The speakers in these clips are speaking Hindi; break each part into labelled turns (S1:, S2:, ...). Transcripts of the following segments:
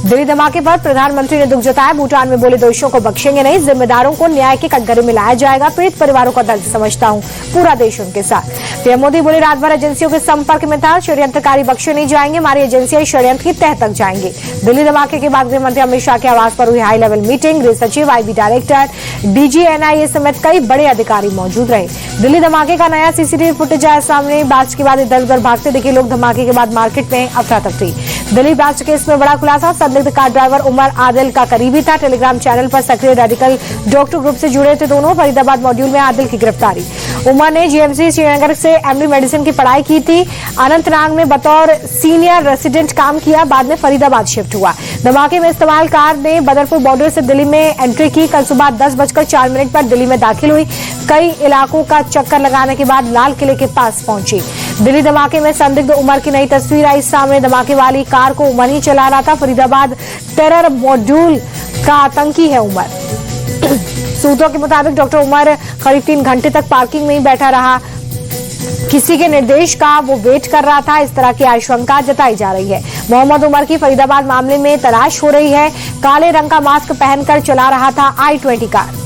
S1: दिल्ली धमाके पर प्रधानमंत्री ने दुख जताया। भूटान में बोले दोषियों को बख्शेंगे नहीं, जिम्मेदारों को न्याय के कटघरे में लाया जाएगा। पीड़ित परिवारों का दर्द समझता हूं, पूरा देश उनके साथ। पीएम मोदी बोले रात भर एजेंसियों के संपर्क में था, षड्यंत्रकारी बख्शे नहीं जाएंगे, हमारी एजेंसियां षड्यंत्र की तह तक जाएंगी। दिल्ली धमाके के बाद गृह मंत्री अमित शाह के आवास पर हुई हाई लेवल मीटिंग। गृह सचिव, आईबी डायरेक्टर, डीजी, एनआईए समेत कई बड़े अधिकारी मौजूद रहे। दिल्ली धमाके का नया सीसीटीवी फुटेज आया सामने। ब्लास्ट के बाद इधर उधर भागते दिखे लोग। धमाके के बाद मार्केट में अफरा तफरी। दिल्ली ब्लास्ट केस में बड़ा खुलासा। संदिग्ध कार ड्राइवर उमर आदिल का करीबी था। टेलीग्राम चैनल पर सक्रिय रेडिकल डॉक्टर ग्रुप से जुड़े थे दोनों। फरीदाबाद मॉड्यूल में आदिल की गिरफ्तारी। उमर ने जीएमसी श्रीनगर से एमडी मेडिसिन की पढ़ाई की थी। अनंतनाग में बतौर सीनियर रेसिडेंट काम किया, बाद में फरीदाबाद शिफ्ट हुआ। धमाके में इस्तेमाल कार ने बदरपुर बॉर्डर से दिल्ली में एंट्री की। कल सुबह 10:04 पर दिल्ली में दाखिल हुई। कई इलाकों का चक्कर लगाने के बाद लाल किले के पास पहुंची। दिल्ली धमाके में संदिग्ध उमर की नई तस्वीर आई सामने। धमाके वाली कार को उमर ही चला रहा था। फरीदाबाद टेरर मॉड्यूल का आतंकी है उमर। सूत्रों के मुताबिक डॉक्टर उमर करीब 3 घंटे तक पार्किंग में ही बैठा रहा। किसी के निर्देश का वो वेट कर रहा था, इस तरह की आशंका जताई जा रही है। मोहम्मद उमर की फरीदाबाद मामले में तलाश हो रही है। काले रंग का मास्क पहनकर चला रहा था i20 कार।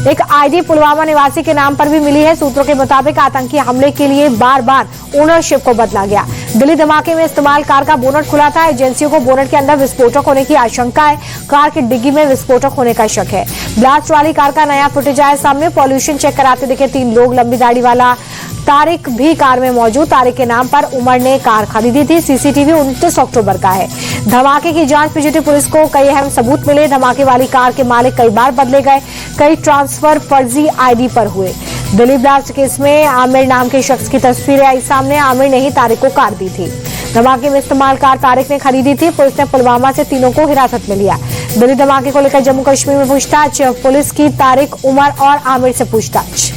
S1: एक आईडी पुलवामा निवासी के नाम पर भी मिली है। सूत्रों के मुताबिक आतंकी हमले के लिए बार बार ओनरशिप को बदला गया। दिल्ली धमाके में इस्तेमाल कार का बोनट खुला था। एजेंसियों को बोनट के अंदर विस्फोटक होने की आशंका है। कार की डिग्गी में विस्फोटक होने का शक है। ब्लास्ट वाली कार का नया फुटेज आया सामने। पॉल्यूशन चेक कराते दिखे 3 लोग। लंबी दाढ़ी वाला तारिक भी कार में मौजूद। तारिक के नाम पर उमर ने कार खरीदी थी। सीसीटीवी 29 अक्टूबर का है। धमाके की जांच में जुटी पुलिस को कई अहम सबूत मिले। धमाके वाली कार के मालिक कई बार बदले गए। कई ट्रांसफर फर्जी आईडी पर हुए। दिल्ली ब्लास्ट केस में आमिर नाम के शख्स की तस्वीरें आई सामने। आमिर ने ही तारिक को कार दी थी। धमाके में इस्तेमाल कार तारिक ने खरीदी थी। पुलिस ने पुलवामा से तीनों को हिरासत में लिया। दिल्ली धमाके को लेकर जम्मू कश्मीर में पूछताछ। पुलिस की तारिक, उमर और आमिर से पूछताछ।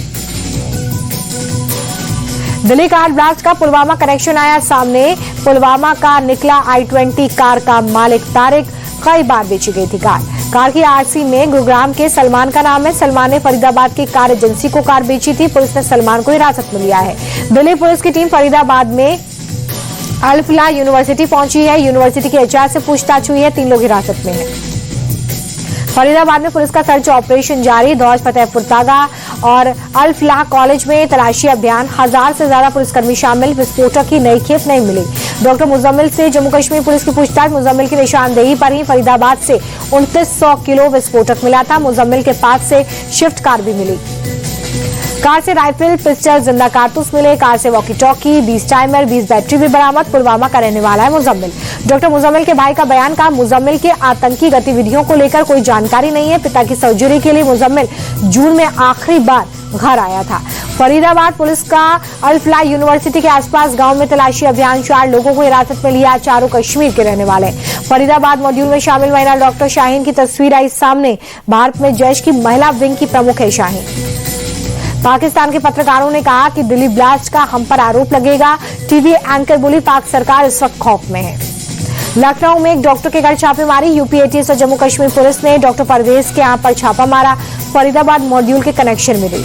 S1: दिल्ली कार ब्लास्ट का पुलवामा कनेक्शन आया सामने। पुलवामा का निकला i20 कार का मालिक तारिक। कई बार बेची गई थी कार की आरसी में गुरुग्राम के सलमान का नाम है। सलमान ने फरीदाबाद की कार एजेंसी को कार बेची थी। पुलिस ने सलमान को हिरासत में लिया है। दिल्ली पुलिस की टीम फरीदाबाद में अल-फलाह यूनिवर्सिटी पहुंची है। यूनिवर्सिटी के एचआर से पूछताछ हुई है। 3 लोग हिरासत में हैं। फरीदाबाद में पुलिस का सर्च ऑपरेशन जारी। दौज, फतेहपुर तागा और अल-फलाह कॉलेज में तलाशी अभियान। 1000 से ज्यादा पुलिसकर्मी शामिल। विस्फोटक की नई खेप नहीं मिली। डॉक्टर मुजम्मिल से जम्मू कश्मीर पुलिस की पूछताछ। मुजम्मिल की निशानदेही पर ही फरीदाबाद से 2900 किलो विस्फोटक मिला था। मुजम्मिल के पास से शिफ्ट कार भी मिली। कार से राइफल, पिस्टल, जिंदा कारतूस मिले। कार से वॉकी टॉकी, 20 टाइमर, 20 बैटरी भी बरामद। पुलवामा का रहने वाला है मुजम्मिल। डॉक्टर मुजम्मिल के भाई का बयान का मुजम्मिल के आतंकी गतिविधियों को लेकर कोई जानकारी नहीं है। पिता की सर्जरी के लिए मुजम्मिल जून में आखिरी बार घर आया था। फरीदाबाद पुलिस का अल-फलाह यूनिवर्सिटी के आसपास गांव में तलाशी अभियान। 4 लोगों को हिरासत में लिया। चारों कश्मीर के रहने वाले। फरीदाबाद मॉड्यूल में शामिल महिला डॉक्टर शाहीन की तस्वीर आई सामने। भारत में जैश की महिला विंग की प्रमुख है शाहीन। पाकिस्तान के पत्रकारों ने कहा कि दिल्ली ब्लास्ट का हम पर आरोप लगेगा। टीवी एंकर बोली पाक सरकार इस वक्त खौफ में है। लखनऊ में एक डॉक्टर के घर छापेमारी। यूपी, एटीएस और जम्मू कश्मीर पुलिस ने डॉक्टर परवेज के यहाँ पर छापा मारा। फरीदाबाद मॉड्यूल के कनेक्शन मिले।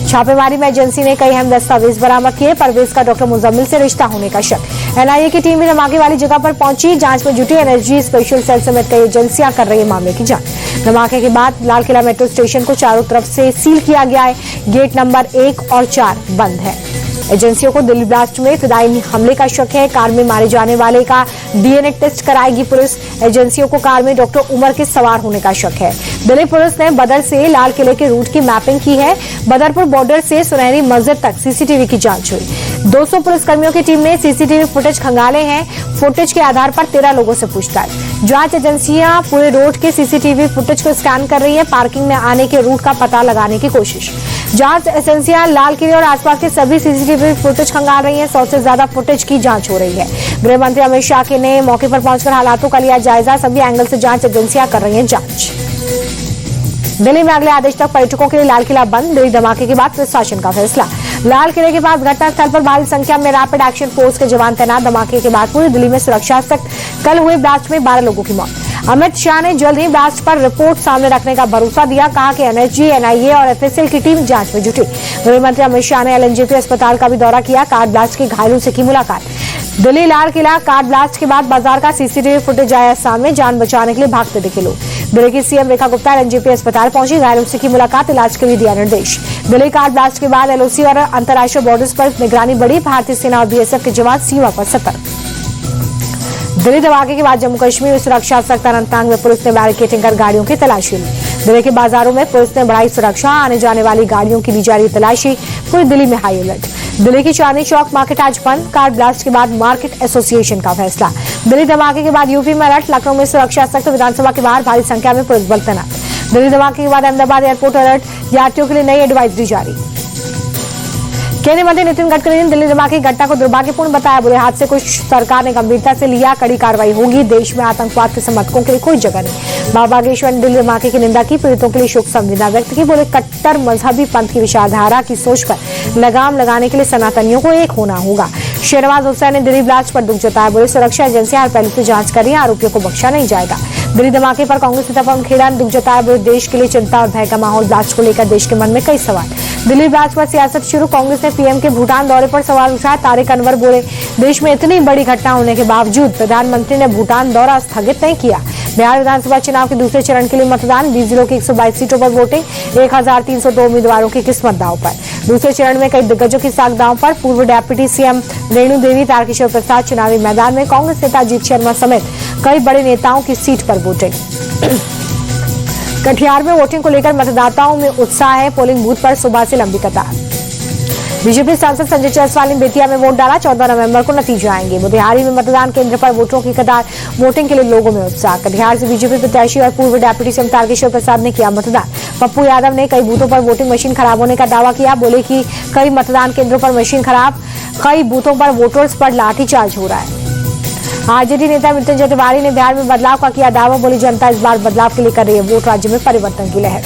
S1: छापेमारी में एजेंसी ने कई अहम दस्तावेज बरामद किए। परवेज का डॉक्टर मुजम्मिल से रिश्ता होने का शक। एनआईए की टीम भी धमाके वाली जगह पर पहुंची। जांच में जुटी एनर्जी स्पेशल सेल समेत कई एजेंसियां कर रही है मामले की जांच। धमाके के बाद लाल किला मेट्रो स्टेशन को चारों तरफ से सील किया गया है। गेट नंबर 1 और 4 बंद है। एजेंसियों को दिल्ली ब्लास्ट में फिदाई हमले का शक है। कार में मारे जाने वाले का डीएनए टेस्ट कराएगी पुलिस। एजेंसियों को कार में डॉक्टर उमर के सवार होने का शक है। दिल्ली पुलिस ने बदर से लाल किले के रूट की मैपिंग की है। बदरपुर बॉर्डर से सुनहरी मस्जिद तक सीसीटीवी की जांच हुई। 200 पुलिसकर्मियों की टीम ने सीसीटीवी फुटेज खंगाले हैं। फुटेज के आधार पर 13 लोगों से पूछताछ। जांच एजेंसियां पूरे रोड के सीसीटीवी फुटेज को स्कैन कर रही है। पार्किंग में आने के रूट का पता लगाने की कोशिश। जांच एजेंसियां लाल किले और आसपास के सभी सीसीटीवी फुटेज खंगाल रही है। 100 से ज्यादा फुटेज की जांच हो रही है। गृह मंत्री अमित शाह ने मौके पर पहुंचकर हालातों का लिया जायजा। सभी एंगल से जांच एजेंसियां कर रही हैं जांच। दिल्ली में अगले आदेश तक पर्यटकों के लिए लाल किला बंद। दिल्ली धमाके के बाद प्रशासन का फैसला। लाल किले के पास घटनास्थल पर भारी संख्या में रैपिड एक्शन फोर्स के जवान तैनात। धमाके के बाद पूरी दिल्ली में सुरक्षा सख्त। कल हुए ब्लास्ट में 12 लोगों की मौत। अमित शाह ने जल्द ही ब्लास्ट पर रिपोर्ट सामने रखने का भरोसा दिया। कहा कि एनएसजी, एनआईए और एफएसएल की टीम जांच में जुटी। गृह मंत्री अमित शाह ने एलएनजेपी अस्पताल का भी दौरा किया। कार ब्लास्ट के घायलों से की मुलाकात। दिल्ली लाल किला कार ब्लास्ट के बाद बाजार का सीसीटीवी फुटेज आया सामने। जान बचाने के लिए भागते दिखे लोग। दिल्ली की सीएम रेखा गुप्ता एनजेपी अस्पताल पहुंची, घायलों से की मुलाकात, इलाज के लिए दिया निर्देश। दिल्ली कार ब्लास्ट के बाद एलओसी और अंतर्राष्ट्रीय बॉर्डर्स पर निगरानी बढ़ी। भारतीय सेना और बीएसएफ के जवान सीमा पर सतर्क। दिल्ली धमाके के बाद जम्मू कश्मीर में सुरक्षा सख्त। अनंतनाग में पुलिस ने बैरिकेडिंग कर गाड़ियों की तलाशी ली। दिल्ली के बाजारों में पुलिस ने बढ़ाई सुरक्षा, आने जाने वाली गाड़ियों की ली जा रही तलाशी। पूरी दिल्ली में हाई अलर्ट। दिल्ली की चांदनी चौक मार्केट आज बंद। कार ब्लास्ट के बाद मार्केट एसोसिएशन का फैसला। दिल्ली धमाके के बाद यूपी में अलर्ट। लखनऊ में सुरक्षा सख्त। विधानसभा के बाहर भारी संख्या में पुलिस बल तैनात। दिल्ली धमाके के बाद अहमदाबाद एयरपोर्ट अलर्ट। यात्रियों के लिए नई एडवाइजरी जारी। केंद्रीय मंत्री नितिन गडकरी ने दिल्ली धमाके की घटना को दुर्भाग्यपूर्ण बताया। बुरे हादसे को सरकार ने गंभीरता से लिया, कड़ी कार्रवाई होगी। देश में आतंकवाद के समर्थकों के लिए कोई जगह नहीं। बाबा बागेश्वर ने दिल्ली धमाके की निंदा की, पीड़ितों के लिए शोक संवेदना व्यक्त की। बोले कट्टर मजहबी पंथ की विचारधारा की सोच पर लगाम लगाने के लिए सनातनियों को एक होना होगा। शहनवाज हुसैन ने दिल्ली ब्लास्ट पर दुख जताया। बोले सुरक्षा एजेंसियां हर पहलू से जांच कर रही हैं, आरोपियों को बख्शा नहीं जाएगा। दिल्ली धमाके पर कांग्रेस नेता पवन खेड़ा ने दुख जताया। बोले देश के लिए चिंता और भय का माहौल। ब्लास्ट को लेकर देश के मन में कई सवाल। दिल्ली ब्लास्ट पर सियासत शुरू। कांग्रेस ने पीएम के भूटान दौरे पर सवाल उठाया। तारिक अनवर बोले देश में इतनी बड़ी घटना होने के बावजूद प्रधानमंत्री ने भूटान दौरा स्थगित नहीं किया। बिहार विधानसभा चुनाव के दूसरे चरण के लिए मतदान। 20 जिलों की 122 सीटों पर वोटिंग। 1302 उम्मीदवारों की किस्मत दांव पर। दूसरे चरण में कई दिग्गजों की साख दांव पर। पूर्व डिप्टी सीएम रेणु देवी, तारकिशोर प्रसाद चुनावी मैदान में। कांग्रेस नेता अजीत शर्मा समेत कई बड़े नेताओं की सीट पर वोटिंग। कटिहार में वोटिंग को लेकर मतदाताओं में उत्साह है। पोलिंग बूथ पर सुबह से लंबी कतार। बीजेपी सांसद संजय जायसवाल ने बेतिया में वोट डाला। 14 नवंबर को नतीजे आएंगे। मोतिहारी में मतदान केंद्र पर वोटरों की कतार। वोटिंग के लिए लोगों में उत्साह। कटिहार से बीजेपी प्रत्याशी और पूर्व डिप्टी सीएम तारकिशोर प्रसाद ने किया मतदान। पप्पू यादव ने कई बूथों पर वोटिंग मशीन खराब होने का दावा किया। बोले कि कई मतदान केंद्रों पर मशीन खराब, कई बूथों पर वोटर्स पर लाठीचार्ज हो रहा है। आरजेडी नेता मृत्युंजय तिवारी ने बिहार में बदलाव का किया दावा। बोली जनता इस बार बदलाव के लिए कर रही है वोट, राज्य में परिवर्तन की लहर।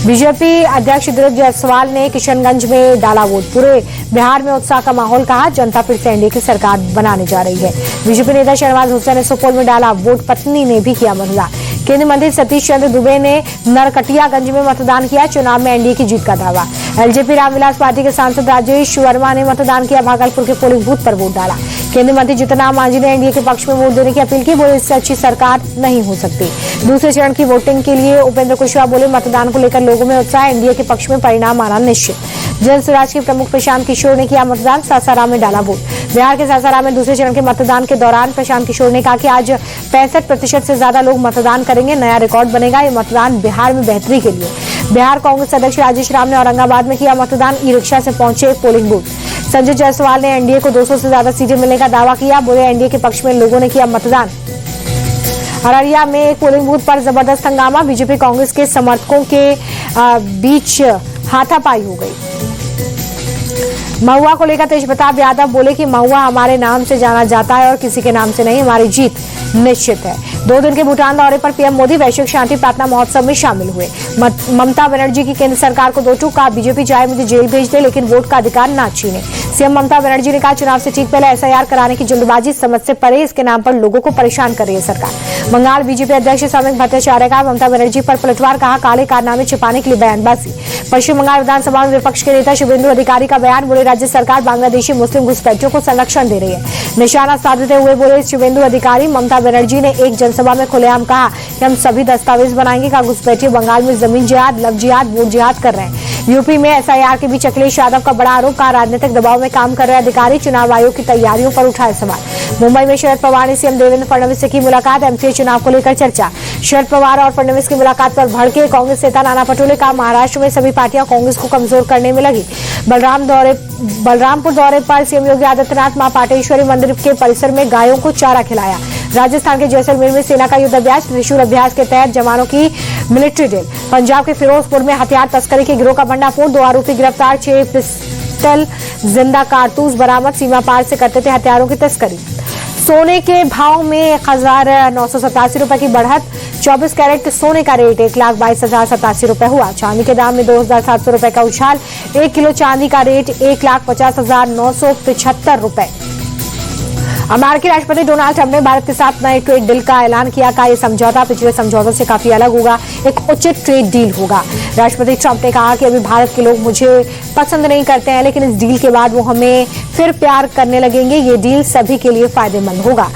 S1: बीजेपी अध्यक्ष दिलीप जायसवाल ने किशनगंज में डाला वोट। पूरे बिहार में उत्साह का माहौल, कहा जनता फिर से एनडीए की सरकार बनाने जा रही है। बीजेपी नेता शहनवाज हुसैन ने सुपौल में डाला वोट। पत्नी ने भी किया मतदान। केंद्रीय मंत्री सतीश चंद्र दुबे ने नरकटियागंज में मतदान किया। चुनाव में एनडीए की जीत का दावा। एलजेपी रामविलास पार्टी के सांसद राजेश वर्मा ने मतदान किया। भागलपुर के पोलिंग बूथ पर वोट डाला। केंद्रीय मंत्री जीतन राम मांझी ने एनडीए के पक्ष में वोट देने की अपील की। बोले इससे अच्छी सरकार नहीं हो सकती। दूसरे चरण की वोटिंग के लिए उपेंद्र कुशवाहा बोले मतदान को लेकर लोगों में उत्साह। एनडीए के पक्ष में परिणाम आना निश्चित। जन स्वराज के प्रमुख प्रशांत किशोर ने किया मतदान। सासाराम में डाला वोट। बिहार के सासाराम में दूसरे चरण के मतदान के दौरान प्रशांत किशोर ने कहा कि आज 65% से ज्यादा लोग मतदान करेंगे। नया रिकॉर्ड बनेगा ये मतदान बिहार में बेहतरी के लिए। बिहार कांग्रेस अध्यक्ष राजेश राम ने औरंगाबाद में किया मतदान। ई रिक्शा से पहुंचे पोलिंग बूथ। संजय जायसवाल ने एनडीए को 200 से ज्यादा सीटें मिलने का दावा किया। बोले एनडीए के पक्ष में लोगों ने किया मतदान। अररिया में एक पोलिंग बूथ पर जबरदस्त हंगामा। बीजेपी कांग्रेस के समर्थकों के बीच हाथापाई हो गई। महुआ को लेकर तेज प्रताप यादव बोले कि महुआ हमारे नाम से जाना जाता है और किसी के नाम से नहीं। हमारी जीत निश्चित है। 2 दिन के भूटान दौरे पर पीएम मोदी वैश्विक शांति प्रार्थना महोत्सव में शामिल हुए। ममता बनर्जी की केंद्र सरकार को 2 टूक, कहा बीजेपी चाहे मुझे जेल भेज दे लेकिन वोट का अधिकार ना छीने। सीएम ममता बनर्जी ने कहा चुनाव से ठीक पहले एसआईआर कराने की जल्दबाजी समझ से परे, इसके नाम पर लोगों को परेशान कर रही है सरकार। बंगाल बीजेपी अध्यक्ष सौमिक भट्टाचार्य का ममता बनर्जी पर पलटवार, कहा काले कारनामे छिपाने के लिए बयानबाजी। पश्चिम बंगाल विधानसभा में विपक्ष के नेता शुभेंदु अधिकारी का बयान। बोले राज्य सरकार बांग्लादेशी मुस्लिम घुसपैठियों को संरक्षण दे रही है। निशाना साधते हुए बोले शुभेंदु अधिकारी। ममता बनर्जी ने एक जनसभा में खुलेआम कहा कि हम सभी दस्तावेज बनाएंगे। कहा घुसपैठिए बंगाल में जमीन जिहाद, लव जिहाद, वोट जिहाद कर रहे हैं। यूपी में एसआईआर के बीच अखिलेश यादव का बड़ा आरोप, कहा राजनीतिक दबाव में काम कर रहे अधिकारी। चुनाव आयोग की तैयारियों पर उठाए सवाल। मुंबई में शरद पवार ने सीएम देवेंद्र फडणवीस से की मुलाकात। एमसीए चुनाव को लेकर चर्चा। शरद पवार और फडणवीस की मुलाकात पर भड़के कांग्रेस नेता नाना पटोले, कहा महाराष्ट्र में सभी पार्टियां कांग्रेस को कमजोर करने में लगी। बलरामपुर दौरे पर सीएम योगी आदित्यनाथ मां पाटेश्वरी मंदिर के परिसर में गायों को चारा खिलाया। राजस्थान के जैसलमेर में सेना का युद्ध अभ्यास। त्रिशूल अभ्यास के तहत जवानों की मिलिट्री ड्रिल। पंजाब के फिरोजपुर में हथियार तस्करी के गिरोह का भंडाफोड़। 2 आरोपी गिरफ्तार। 6 पिस्टल, जिंदा कारतूस बरामद। सीमा पार से करते थे हथियारों की तस्करी। सोने के भाव में 1987 रुपए की बढ़त। 24 कैरेट सोने का रेट 1,22,087 रुपए हुआ। चांदी के दाम में 2,700 रुपए का उछाल। 1 किलो चांदी का रेट 1,50,975 रुपए। अमेरिकी राष्ट्रपति डोनाल्ड ट्रंप ने भारत के साथ नए ट्रेड डील का ऐलान किया। कहा यह समझौता पिछले समझौतों से काफी अलग होगा, एक उचित ट्रेड डील होगा। राष्ट्रपति ट्रंप ने कहा कि अभी भारत के लोग मुझे पसंद नहीं करते हैं, लेकिन इस डील के बाद वो हमें फिर प्यार करने लगेंगे। ये डील सभी के लिए फायदेमंद होगा।